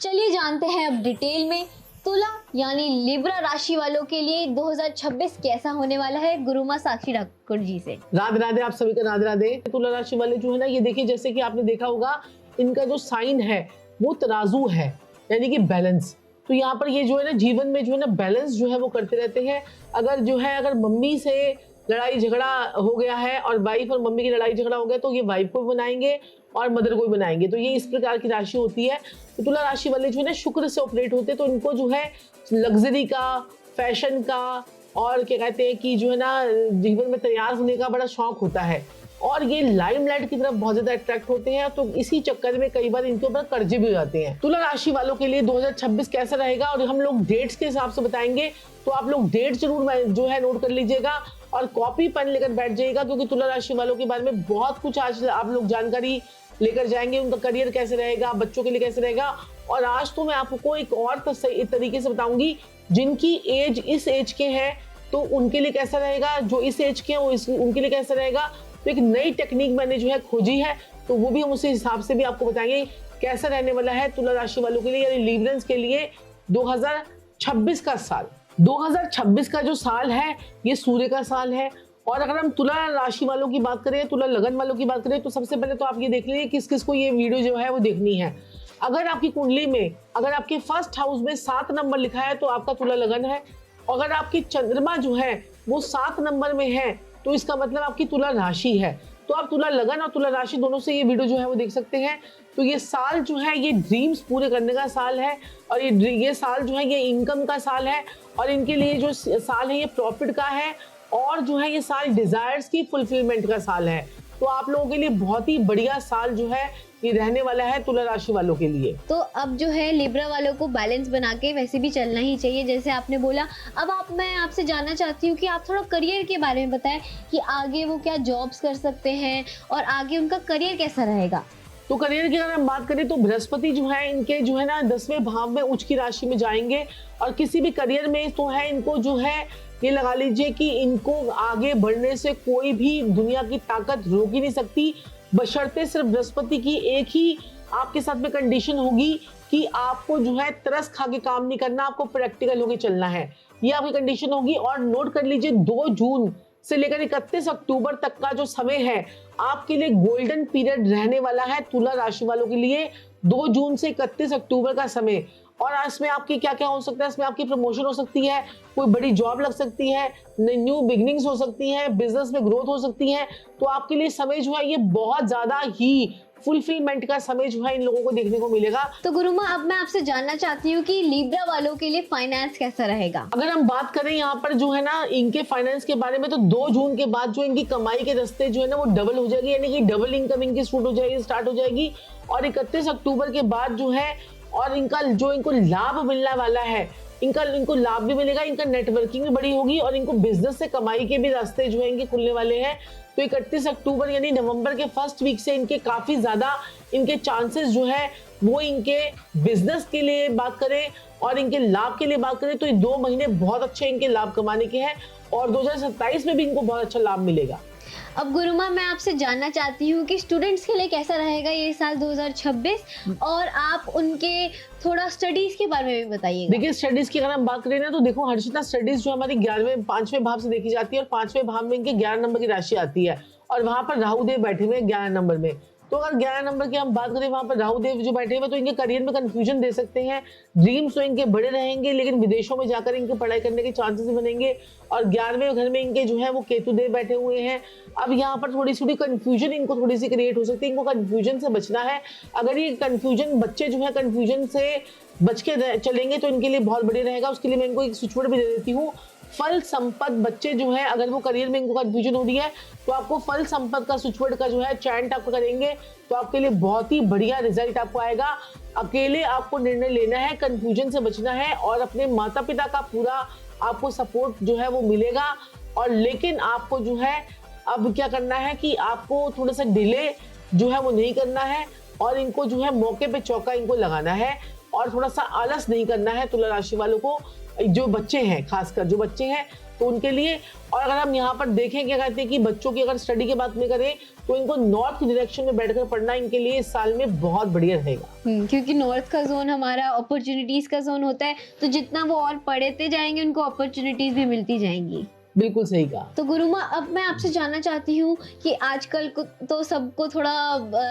चलिए जानते हैं अब डिटेल में तुला यानी लिब्रा राशि वालों के लिए 2026 कैसा होने वाला है, गुरुमा साक्षी ठाकुर जी से। राधे राधे, आप सभी का राधे राधे। तुला राशि वाले जो है ना, ये देखिए जैसे कि आपने देखा होगा इनका जो साइन है वो तराजू है, यानी कि बैलेंस। तो यहाँ पर ये जो है ना जीवन में जो है ना बैलेंस जो है वो करते रहते हैं। अगर मम्मी से लड़ाई झगड़ा हो गया है और वाइफ और मम्मी की लड़ाई झगड़ा हो गया तो ये वाइफ को भी बनाएंगे और मदर को भी बनाएंगे। तो ये इस प्रकार की राशि होती है। तो तुला राशि वाले जो है ना शुक्र से ऑपरेट होते हैं, तो इनको जो है लग्जरी का, फैशन का और क्या कहते हैं कि जो है ना जीवन में तैयार होने का बड़ा शौक होता है और ये लाइमलाइट की तरफ बहुत ज्यादा अट्रैक्ट होते हैं। तो इसी चक्कर में कई बार इनके ऊपर कर्जे भी हो जाते हैं। तुला राशि वालों के लिए 2026 कैसा रहेगा और हम लोग डेट्स के हिसाब से बताएंगे, तो आप लोग डेट जरूर जो है नोट कर लीजिएगा और कॉपी पेन लेकर बैठ जाइएगा, क्योंकि तुला राशि वालों के बारे में बहुत कुछ आज आप लोग जानकारी लेकर जाएंगे। उनका करियर कैसे रहेगा, बच्चों के लिए कैसे रहेगा। और आज तो मैं आपको एक और तरीके से बताऊंगी, जिनकी एज इस एज के हैं तो उनके लिए कैसा रहेगा, जो इस एज के हैं उनके लिए कैसा रहेगा। तो एक नई टेक्निक मैंने जो है खोजी है, तो वो भी हम उसी हिसाब से भी आपको बताएंगे कैसा रहने वाला है तुला राशि वालों के लिए, यानी लिब्रेंस के लिए 2026 का साल। 2026 का जो साल है ये सूर्य का साल है। और अगर हम तुला राशि वालों की बात करें, तुला लगन वालों की बात करें, तो सबसे पहले तो आप ये देख लीजिए किस किस को ये वीडियो जो है वो देखनी है। अगर आपकी कुंडली में अगर आपके फर्स्ट हाउस में 7 नंबर लिखा है तो आपका तुला लगन है। अगर आपकी चंद्रमा जो है वो 7 नंबर में है तो इसका मतलब आपकी तुला राशि है। तो आप तुला लगन और तुला राशि दोनों से ये वीडियो जो है वो देख सकते हैं। तो ये साल जो है ये ड्रीम्स पूरे करने का साल है और ये साल जो है ये इनकम का साल है और इनके लिए जो साल है ये प्रॉफिट का है और जो है ये साल डिजायर्स की फुलफिलमेंट का साल है। तो आप लोगों के लिए बहुत ही बढ़िया साल जो है ये रहने वाला है तुला राशि वालों के लिए। तो अब जो है लिब्रा वालों को बैलेंस बना के वैसे भी चलना ही चाहिए, जैसे आपने बोला। अब मैं आपसे जानना चाहती हूँ कि आप थोड़ा करियर के बारे में बताएं कि आगे वो क्या जॉब्स कर सकते हैं और आगे उनका करियर कैसा रहेगा। तो करियर की अगर हम बात करें तो बृहस्पति जो है इनके जो है ना 10वें भाव में उच्च की राशि में जाएंगे और किसी भी करियर में तो है इनको जो है ये लगा लीजिए कि इनको आगे बढ़ने से कोई भी दुनिया की ताकत रोक ही नहीं सकती, बशर्ते सिर्फ बृहस्पति की एक ही आपके साथ में कंडीशन होगी कि आपको जो है तरस खा के काम नहीं करना, आपको प्रैक्टिकल होके चलना है, ये आपकी कंडीशन होगी। और नोट कर लीजिए 2 जून से लेकर 31 अक्टूबर तक का जो समय है आपके लिए गोल्डन पीरियड रहने वाला है तुला राशि वालों के लिए। 2 जून से 31 अक्टूबर का समय। और इसमें आपकी क्या क्या हो सकता है, इसमें आपकी प्रमोशन हो सकती है, कोई बड़ी जॉब लग सकती है, न्यू बिगनिंग्स हो सकती है, बिजनेस में ग्रोथ हो सकती है। तो आपके लिए समय जो है ये बहुत ज्यादा ही फुलफिलमेंट का समय जो है इन लोगों को देखने को मिलेगा। तो गुरुमा अब मैं आपसे जानना चाहती हूँ कि लिब्रा वालों के लिए फाइनेंस कैसा रहेगा। अगर हम बात करें यहाँ पर जो है ना इनके फाइनेंस के बारे में, तो 2 जून के बाद जो इनकी कमाई के रास्ते जो है ना वो डबल हो जाएगी, यानी कि डबल इनकम इनकी स्टार्ट हो जाएगी। और 31 अक्टूबर के बाद जो है और इनको लाभ मिलने वाला है, इनको लाभ भी मिलेगा, इनका नेटवर्किंग भी बड़ी होगी और इनको बिजनेस से कमाई के भी रास्ते जो है इनके खुलने वाले हैं। तो 31 अक्टूबर यानी नवंबर के फर्स्ट वीक से इनके काफी ज्यादा इनके चांसेस जो है वो इनके बिजनेस के लिए बात करें और इनके लाभ के लिए बात करें तो ये 2 महीने बहुत अच्छे इनके लाभ कमाने के हैं और 2027 में भी इनको बहुत अच्छा लाभ मिलेगा। अब गुरुमा मैं आपसे जानना चाहती हूँ कि स्टूडेंट्स के लिए कैसा रहेगा ये साल 2026 और आप उनके थोड़ा स्टडीज के बारे में भी बताइए। देखिए स्टडीज की अगर हम बात करें ना तो देखो हर्षिता, स्टडीज जो हमारी 5वें भाव से देखी जाती है और 5वें भाव में इनके 11 नंबर की राशि आती है और वहां पर राहु देव बैठे हुए 11 नंबर में। तो अगर 11 नंबर की हम बात करें वहां पर राहु देव जो बैठे हुए तो इनके करियर में कंफ्यूजन दे सकते हैं। ड्रीम्स तो इनके बड़े रहेंगे लेकिन विदेशों में जाकर इनके पढ़ाई करने के चांसेस बनेंगे। और 11वें घर में इनके जो है वो केतु देव बैठे हुए हैं। अब यहाँ पर थोड़ी सी कंफ्यूजन इनको थोड़ी सी क्रिएट हो सकती है, इनको कंफ्यूजन से बचना है। अगर ये कंफ्यूजन बच्चे जो है कंफ्यूजन से बच के चलेंगे तो इनके लिए बहुत बढ़िया रहेगा। उसके लिए मैं इनको एक स्विच वर्ड भी दे देती हूँ, फल संपद। बच्चे जो है अगर वो करियर में इनको कंफ्यूजन हो रही है तो आपको फल संपद का स्विच वर्ड का जो है चयन आप करेंगे तो आपके लिए बहुत ही बढ़िया रिजल्ट आपको आएगा। अकेले आपको निर्णय लेना है, कंफ्यूजन से बचना है और अपने माता पिता का पूरा आपको सपोर्ट जो है वो मिलेगा। और लेकिन आपको जो है अब क्या करना है कि आपको थोड़ा सा डिले जो है वो नहीं करना है और इनको जो है मौके पे चौका इनको लगाना है और थोड़ा सा आलस नहीं करना है तुला राशि वालों को। जो बच्चे हैं, खासकर जो बच्चे हैं तो उनके लिए। और अगर हम यहाँ पर देखें, क्या कहते हैं कि बच्चों की अगर स्टडी की बात में करें तो इनको नॉर्थ की डायरेक्शन में बैठकर पढ़ना इनके लिए इस साल में बहुत बढ़िया रहेगा। क्योंकि नॉर्थ का जोन हमारा अपॉर्चुनिटीज का जोन होता है, तो जितना वो और पढ़ते जाएंगे उनको अपॉर्चुनिटीज भी मिलती जाएंगी। बिल्कुल सही कहा। तो गुरुमा, अब मैं आपसे जानना चाहती हूँ कि आजकल को तो सबको थोड़ा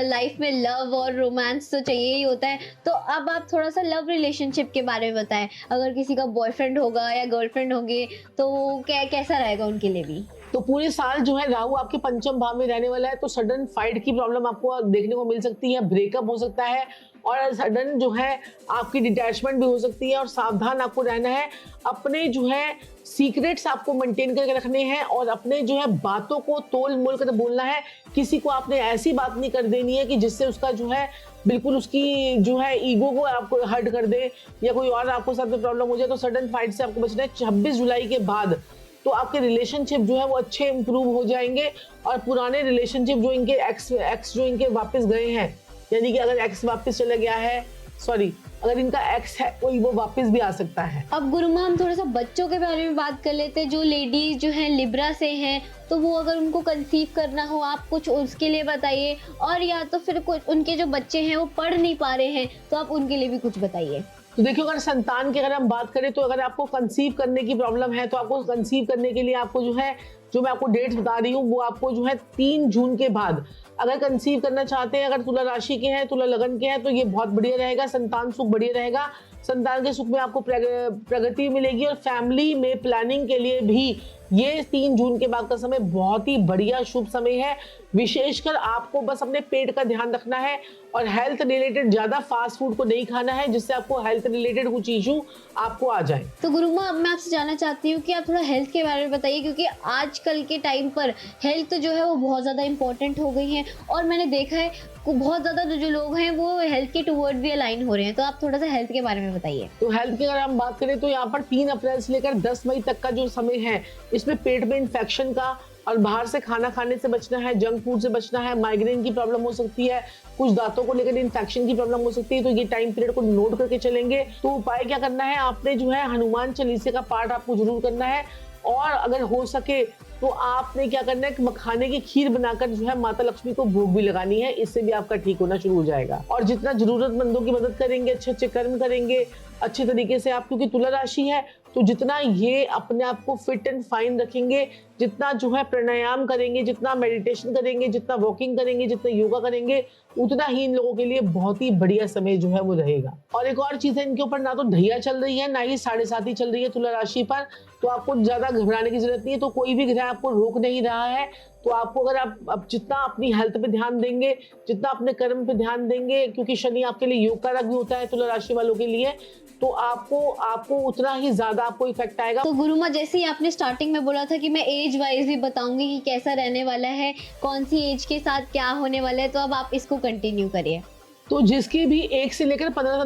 लाइफ में लव और रोमांस तो चाहिए ही होता है, तो अब आप थोड़ा सा लव रिलेशनशिप के बारे में बताएं। अगर किसी का बॉयफ्रेंड होगा या गर्लफ्रेंड होंगे तो कैसा रहेगा उनके लिए भी? तो पूरे साल जो है राहु आपके पंचम भाव में रहने वाला है, तो सडन फाइट की प्रॉब्लम आपको देखने को मिल सकती है, ब्रेकअप हो सकता है और सडन जो है आपकी डिटैचमेंट भी हो सकती है। और सावधान आपको रहना है, अपने जो है सीक्रेट्स आपको मेंटेन करके रखने हैं और अपने जो है बातों को तोल मोल कर बोलना है। किसी को आपने ऐसी बात नहीं कर देनी है कि जिससे उसका जो है बिल्कुल उसकी जो है ईगो को आपको हर्ट कर दे या कोई और आपको साथ में प्रॉब्लम हो जाए। तो सडन फाइट से आपको बचना है। 26 जुलाई के बाद तो आपके रिलेशनशिप जो है वो अच्छे इंप्रूव हो जाएंगे और पुराने रिलेशनशिप जो इनके एक्स जो इनके वापस गए हैं, यानी कि अगर एक्स वापस चला गया है, सॉरी अगर इनका एक्स है कोई, वो वापस भी आ सकता है। अब गुरुमा, हम थोड़ा सा बच्चों के बारे में बात कर लेते हैं। जो लेडीज जो है लिब्रा से हैं, तो वो अगर उनको कंसीव करना हो, आप कुछ उसके लिए बताइए। और या तो फिर कुछ उनके जो बच्चे हैं वो पढ़ नहीं पा रहे हैं, तो आप उनके लिए भी कुछ बताइए। तो देखिए, अगर संतान की अगर हम बात करें तो अगर आपको कंसीव करने की प्रॉब्लम है तो आपको कंसीव करने के लिए आपको जो है, जो मैं आपको डेट्स बता रही हूँ वो आपको जो है 3 जून के बाद अगर कंसीव करना चाहते हैं, अगर तुला राशि के हैं, तुला लगन के हैं, तो ये बहुत बढ़िया रहेगा। संतान सुख बढ़िया रहेगा। संतान के सुख में आपको प्रगति मिलेगी और फैमिली में प्लानिंग के लिए भी ये 3 जून के बाद का समय बहुत ही बढ़िया शुभ समय है। विशेषकर आपको बस अपने पेट का ध्यान रखना है और हेल्थ रिलेटेड ज्यादा फास्ट फूड को नहीं खाना है, जिससे आपको हेल्थ रिलेटेड कुछ इशू आपको आ जाए। तो गुरुमा, अब मैं आपसे जानना चाहती हूँ कि आप थोड़ा हेल्थ के बारे में बताइए, क्योंकि आजकल के टाइम पर हेल्थ जो है वो बहुत ज़्यादा इंपॉर्टेंट हो गई है और मैंने देखा है बहुत ज़्यादा जो लोग हैं वो हेल्थ के टुवर्ड भी अलाइन हो रहे हैं। तो आप थोड़ा सा हेल्थ के बारे में बताइए। तो हेल्थ की अगर हम बात करें तो यहाँ पर 3 अप्रैल से लेकर 10 मई तक का जो समय है, इसमें पेट में इन्फेक्शन का और बाहर से खाना खाने से बचना है, जंक फूड से बचना है, माइग्रेन की प्रॉब्लम हो सकती है, कुछ दांतों को लेकर इन्फेक्शन की प्रॉब्लम हो सकती है। तो ये टाइम पीरियड को नोट करके चलेंगे। तो उपाय क्या करना है, आपने जो है हनुमान चालीसा का पाठ आपको जरूर करना है और अगर हो सके तो आपने क्या करना है कि मखाने की खीर बनाकर जो है माता लक्ष्मी को भोग भी लगानी है। इससे भी आपका ठीक होना शुरू हो जाएगा। और जितना जरूरतमंदों की मदद करेंगे, अच्छे अच्छे कर्म करेंगे अच्छे तरीके से आप, क्योंकि तुला राशि है तो जितना ये अपने आप को फिट एंड फाइन रखेंगे, जितना जो है प्राणायाम करेंगे, जितना मेडिटेशन करेंगे, जितना वॉकिंग करेंगे, जितना योगा करेंगे, उतना ही इन लोगों के लिए बहुत ही बढ़िया समय जो है वो रहेगा। और एक और चीज है, इनके ऊपर ना तो ढैया चल रही है ना ही 7.5 चल रही है तुला राशि पर, तो आपको ज्यादा घबराने की जरूरत नहीं है। तो कोई भी ग्रह आपको रोक नहीं रहा है। तो आपको अगर आप जितना अपनी हेल्थ पे ध्यान देंगे, जितना अपने कर्म पे ध्यान देंगे, क्योंकि शनि आपके लिए योग कारक भी होता है तुला राशि वालों के लिए, तो आपको उतना ही ज्यादा आपको इफेक्ट आएगा। तो गुरुमा, जैसे ही आपने स्टार्टिंग में बोला था कि मैं एज वाइज भी बताऊंगी कि कैसा रहने वाला है, कौन सी एज के साथ क्या होने वाला है, तो अब आप इसको कंटिन्यू करिए। तो जिसके भी 1 से लेकर 15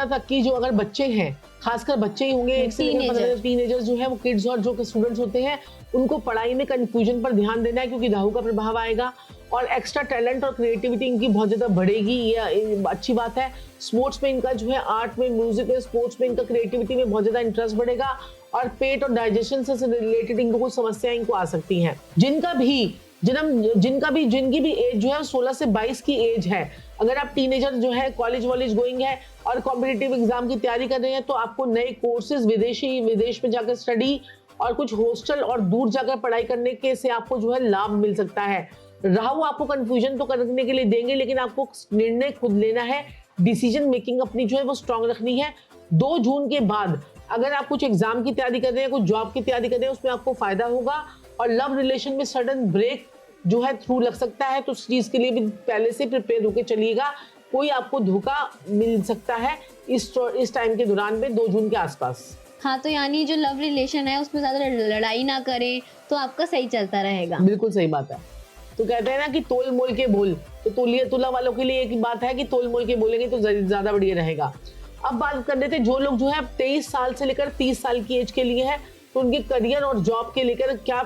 तक की जो अगर बच्चे हैं, खासकर बच्चे ही होंगे, 1 से लेकर 15 तक टीनेजर्स जो है वो किड्स और जो स्टूडेंट्स होते हैं, उनको पढ़ाई में कंफ्यूजन पर ध्यान देना है, क्योंकि राहु का प्रभाव आएगा और एक्स्ट्रा टैलेंट और क्रिएटिविटी इनकी बहुत ज्यादा बढ़ेगी। ये अच्छी बात है। स्पोर्ट्स में इनका जो है, आर्ट में, म्यूजिक में, स्पोर्ट्स में इनका क्रिएटिविटी में बहुत ज्यादा इंटरेस्ट बढ़ेगा और पेट और डाइजेशन से रिलेटेड इनको कुछ समस्याएं इनको आ सकती हैं। जिनकी भी एज जो है 16 से 22 की एज है, अगर आप टीनेजर जो है कॉलेज गोइंग है और कॉम्पिटिटिव एग्जाम की तैयारी कर रहे हैं, तो आपको नए कोर्सेज विदेश में जाकर स्टडी और कुछ हॉस्टल और दूर जाकर पढ़ाई करने के से आपको जो है लाभ मिल सकता है। राहु आपको कंफ्यूजन तो करने के लिए देंगे, लेकिन आपको निर्णय खुद लेना है। डिसीजन मेकिंग अपनी जो है वो स्ट्रांग रखनी है। 2 जून के बाद अगर आप कुछ एग्जाम की तैयारी कर रहे हैं, कुछ जॉब की तैयारी कर रहे हैं, उसमें आपको फायदा होगा। और लव रिलेशन में सडन ब्रेक जो है थ्रू लग सकता है, तो उस चीज के लिए भी पहले से प्रिपेयर होकर चलिएगा। कोई आपको धोखा मिल सकता है इस टाइम के दौरान में, 2 जून के आसपास। हाँ, तो यानी जो लव रिलेशन है उसमें ज्यादा लड़ाई ना करें तो आपका सही चलता रहेगा। बिल्कुल सही बात है। तो कहते हैं ना कि तोल मोल के बोल, तो तुला वालों के लिए एक बात है कि तोल मोल के बोलेंगे तो ज्यादा बढ़िया रहेगा। अब बात कर लेते हैं जो लोग जो है 23 साल से लेकर 30 साल की एज के लिए है, तो उनके करियर और जॉब के लेकर क्या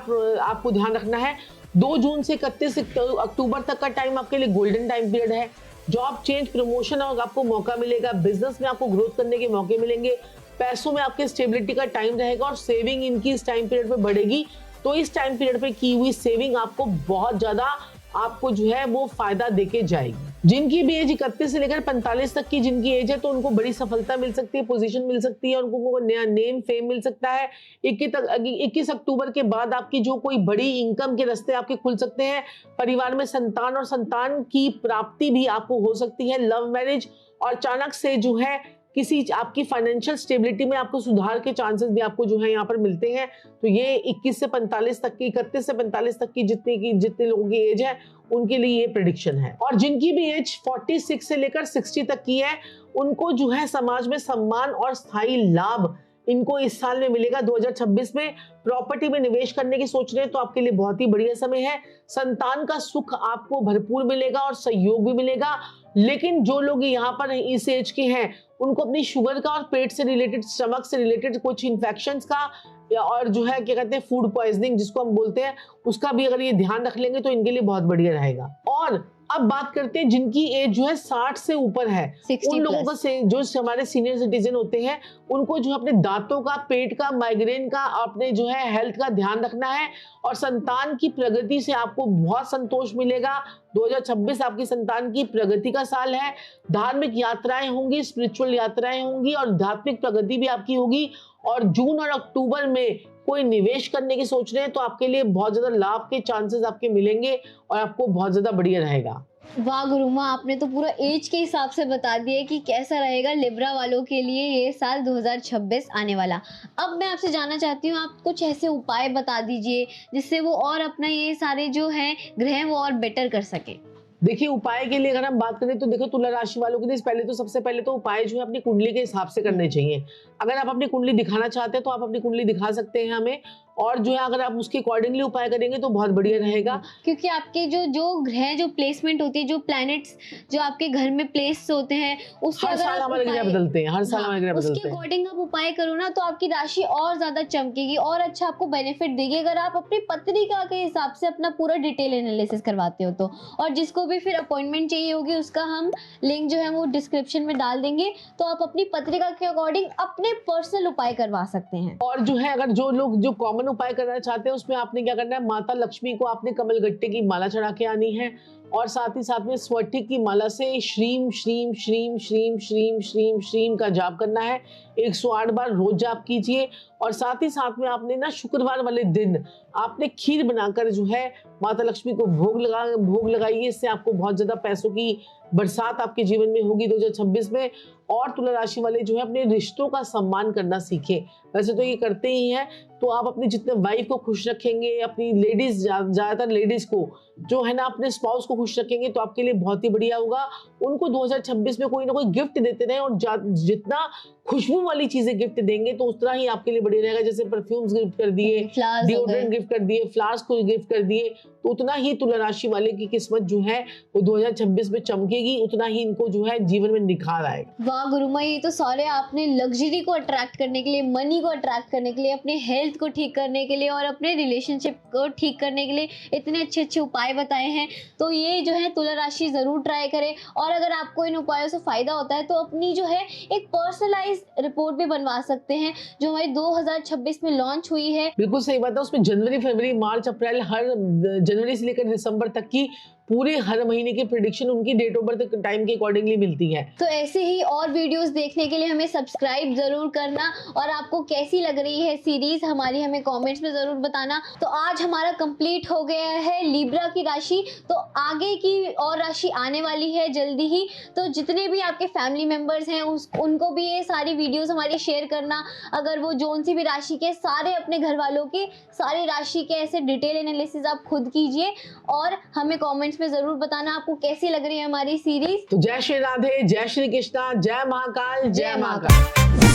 आपको ध्यान रखना है। 2 जून से 31 अक्टूबर तक का टाइम आपके लिए गोल्डन टाइम पीरियड है। जॉब चेंज, प्रमोशन और आपको मौका मिलेगा। बिजनेस में आपको ग्रोथ करने के मौके मिलेंगे। पैसों में आपके स्टेबिलिटी का टाइम रहेगा और सेविंग इनकी इस टाइम पीरियड पे बढ़ेगी। तो इस टाइम पीरियड पे की हुई सेविंग आपको बहुत ज्यादा आपको जो है वो फायदा देके जाएगी। जिनकी भी एज 31 से लेकर 45 तक की जिनकी एज है तो उनको बड़ी सफलता मिल सकती है, पोजीशन मिल सकती है, उनको नया नेम फेम मिल सकता है। 21 अक्टूबर के बाद आपकी जो कोई बड़ी इनकम के रास्ते आपके खुल सकते हैं। परिवार में संतान और संतान की प्राप्ति भी आपको हो सकती है। लव मैरिज और अचानक से जो है किसी आपकी फाइनेंशियल स्टेबिलिटी में आपको सुधार के चांसेस भी आपको जो है यहाँ पर मिलते हैं। तो ये 21 से 45 तक की, 31 से 45 तक की जितने लोगों की एज है उनके लिए ये प्रेडिक्शन है। और जिनकी भी एज 46 से लेकर 60 तक की है उनको जो है समाज में सम्मान और स्थायी लाभ इनको इस साल में मिलेगा। 2026 में प्रॉपर्टी में निवेश करने की सोच रहे हैं तो आपके लिए बहुत ही बढ़िया समय है। संतान का सुख आपको भरपूर मिलेगा और सहयोग भी मिलेगा। लेकिन जो लोग यहाँ पर इस एज के हैं उनको अपनी शुगर का और पेट से रिलेटेड, स्टमक से रिलेटेड कुछ इन्फेक्शंस का या और जो है क्या कहते हैं फूड पॉइजनिंग जिसको हम बोलते हैं, उसका भी अगर ये ध्यान रख लेंगे तो इनके लिए बहुत बढ़िया रहेगा। और अब बात करते हैं जिनकी एज जो है 60 से ऊपर है, उन लोगों का जो हमारे सीनियर सिटीजन होते हैं उनको जो अपने दांतों का, पेट का, माइग्रेन का, अपने जो है हेल्थ का ध्यान रखना है। और संतान की प्रगति से आपको बहुत संतोष मिलेगा। 2026 आपकी संतान की प्रगति का साल है। धार्मिक यात्राएं होंगी, स्पिरिचुअल यात्राएं होंगी और आध्यात्मिक प्रगति भी आपकी होगी। और जून और अक्टूबर में कोई निवेश करने की सोच रहे हैं तो आपके लिए बहुत ज्यादा लाभ के चांसेस आपके मिलेंगे और आपको बहुत ज्यादा बढ़िया रहेगा। वाह गुरुमा, आपने तो पूरा एज के हिसाब से बता दिया कि कैसा रहेगा लिब्रा वालों के लिए ये साल 2026 आने वाला। अब मैं आपसे जानना चाहती हूँ, आप कुछ ऐसे उपाय बता दीजिए जिससे वो और अपना ये सारे जो हैं ग्रह वो और बेटर कर सके। देखिए उपाय के लिए अगर हम बात करें तो देखो तुला राशि वालों के लिए सबसे पहले तो उपाय जो है अपनी कुंडली के हिसाब से करने चाहिए। अगर आप अपनी कुंडली दिखाना चाहते हैं तो आप अपनी कुंडली दिखा सकते हैं हमें, और जो है अगर आप उसके अकॉर्डिंगली उपाय करेंगे तो बहुत बढ़िया रहेगा। क्योंकि आपके जो ग्रह जो प्लेसमेंट होती है, जो प्लैनेट्स जो आपके घर में प्लेस होते हैं उसके हर साल हमारे ग्रह बदलते हैं, हर साल हमारे ग्रह बदलते हैं। उसके अकॉर्डिंग आप उपाय करो ना तो आपकी राशि और ज्यादा चमकेगी और अच्छा आपको बेनिफिट देगी अगर आप अपनी पत्रिका के हिसाब से अपना पूरा डिटेल एनालिसिस करवाते हो तो। और जिसको भी फिर अपॉइंटमेंट चाहिए होगी उसका हम लिंक जो है वो डिस्क्रिप्शन में डाल देंगे, तो आप अपनी पत्रिका के अकॉर्डिंग अपने पर्सनल उपाय करवा सकते हैं। और जो है अगर जो लोग जो कॉमन उपाय करना चाहते हैं उसमें आपने क्या करना है, माता लक्ष्मी को आपने कमल गट्टे की माला चढ़ा के आनी है और साथ ही साथ में स्फटिक की माला से श्रीम श्रीम श्रीम श्रीम श्रीम श्रीम श्रीम का जाप करना है। 108 बार रोज जाप कीजिए। और साथ ही साथ में आपने ना शुक्रवार वाले दिन आपने खीर बनाकर जो है माता लक्ष्मी को भोग लगाइए। इससे आपको बहुत ज्यादा पैसों की बरसात आपके जीवन में होगी 2026 में। और तुला राशि वाले जो है अपने रिश्तों का सम्मान करना सीखें। वैसे तो ये करते ही हैं, तो आप अपने जितने वाइफ को खुश रखेंगे, अपनी लेडीज, ज्यादातर लेडीज को जो है ना अपने स्पाउस को खुश रखेंगे तो आपके लिए बहुत ही बढ़िया होगा। उनको 2026 में कोई ना कोई गिफ्ट देते रहे और जितना खुशबू वाली चीजें गिफ्ट देंगे तो उतना ही आपके लिए बढ़िया रहेगा। जैसे परफ्यूम्स गिफ्ट कर दिए, डिओड्रेंट गिफ्ट कर दिए, फ्लावर्स को गिफ्ट कर दिए, तो उतना ही तुला राशि वाले की किस्मत जो है वो 2026 में चमकेगी, उतना ही इनको जो है जीवन में निखार आएगा। वाह गुरुमा, ये तो सारे आपने लग्जरी को अट्रैक्ट करने के लिए, मनी को अट्रैक्ट करने के लिए, अपने हेल्थ को ठीक करने के लिए और अपने रिलेशनशिप को ठीक करने के लिए इतने अच्छे अच्छे उपाय बताए हैं। तो ये जो है तुला राशि जरूर ट्राई करें। और अगर आपको इन उपायों से फायदा होता है तो अपनी जो है एक पर्सनलाइज रिपोर्ट भी बनवा सकते हैं जो हमारी 2026 में लॉन्च हुई है। बिल्कुल सही बात है। उसमें जनवरी, फरवरी, मार्च, अप्रैल, हर जनवरी से लेकर दिसंबर तक की पूरे हर महीने की प्रेडिक्शन उनकी डेट ऑफ बर्थ टाइम के अकॉर्डिंगली मिलती है। तो ऐसे ही और वीडियोस देखने के लिए हमें सब्सक्राइब जरूर करना और आपको कैसी लग रही है सीरीज हमारी हमें कमेंट्स में जरूर बताना। तो आज हमारा कंप्लीट हो गया है लिब्रा की राशि, तो आगे की और राशि आने वाली है जल्दी ही। तो जितने भी आपके फैमिली मेंबर्स हैं उनको भी ये सारी वीडियोस हमारी शेयर करना। अगर वो जोन सी भी राशि के सारे अपने घर वालों की सारी राशि के ऐसे डिटेल एनालिसिस आप खुद कीजिए और हमें कमेंट्स में जरूर बताना आपको कैसी लग रही है हमारी सीरीज। तो जय श्री राधे, जय श्री कृष्णा, जय महाकाल, जय महाकाल।